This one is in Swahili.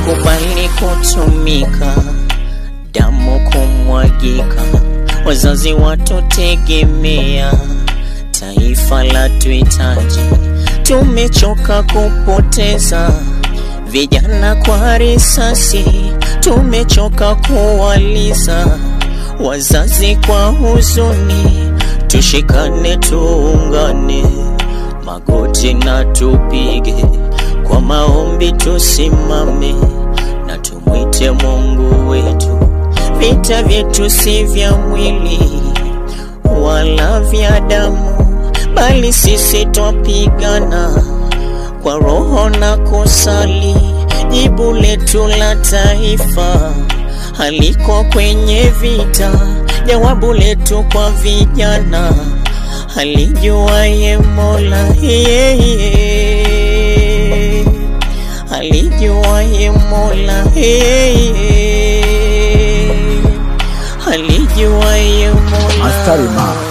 tukubali kutumika, damu kumwagika, wazazi watutegemea, taifa la tuhitaji. Tumechoka kupoteza vijana kwa risasi, tumechoka kuwaliza wazazi kwa huzuni. Tushikane tuungane, magoti na tupige, kwa maombi tusimame na tumwite Mungu wetu. Vita vyetu si vya mwili wala vya damu, bali sisi twapigana kwa roho na kusali. Jibu letu la taifa haliko kwenye vita, jawabu letu kwa vijana alijuaye Mola. Alijuaye Mola, alijuaye Mola.